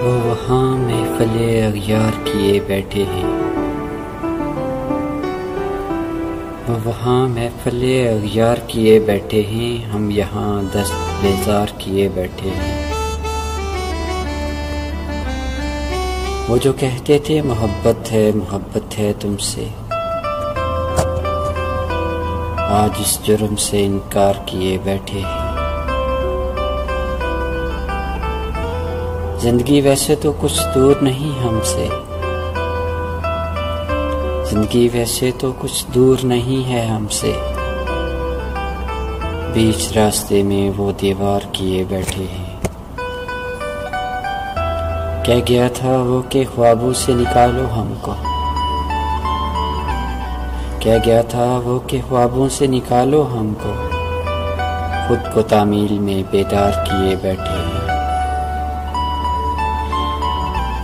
وہ وہاں محفل اغیار کیے بیٹھے ہیں، وہ وہاں محفل اغیار کیے بیٹھے ہیں، ہم یہاں دست بیزار کیے بیٹھے ہیں۔ وہ جو کہتے تھے محبت ہے تم سے، آج اس جرم سے انکار کیے بیٹھے ہیں۔ زندگی ویسے تو کچھ دور نہیں ہم سے، زندگی ویسے تو کچھ دور نہیں ہے ہم سے، بیچ راستے میں وہ دیوار کیے بیٹھے ہیں۔ کہہ گیا تھا وہ کہ خوابوں سے نکالو ہم کو، کہہ گیا تھا وہ کہ خوابوں سے نکالو ہم کو، خود کو تعمیل میں بیدار کیے بیٹھے ہیں۔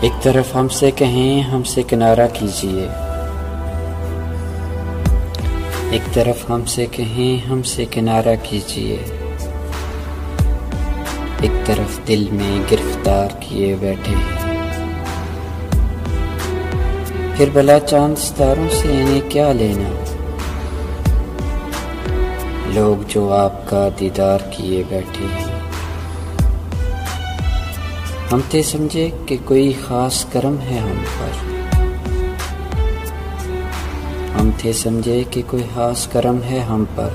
ایک طرف ہم سے کہیں ہم سے کنارہ کیجئے، ایک طرف ہم سے کہیں ہم سے کنارہ کیجئے، ایک طرف دل میں گرفتار کیے بیٹھے ہیں۔ پھر بلا چاند ستاروں سے انہیں کیا لینا، لوگ جو آپ کا دیدار کیے بیٹھے ہیں۔ ہم تھے سمجھے کہ کوئی خاص کرم ہے ہم پر، ہم تھے سمجھے کہ کوئی خاص کرم ہے ہم پر،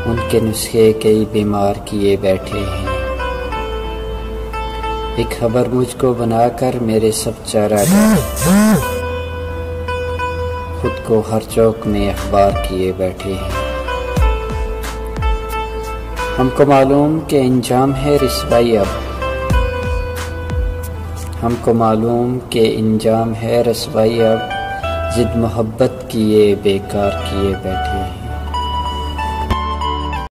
ان کے نسخے کئی بیمار کیے بیٹھے ہیں۔ ایک خبر مجھ کو بنا کر میرے سب چارہ خود کو ہر چوک میں اخبار کیے بیٹھے ہیں۔ ہم کو معلوم کہ انجام ہے رسوائی اب، ہم کو معلوم کہ انجام ہے رسوائی اب، ضد محبت کیے بیکار کیے بیٹھے ہیں۔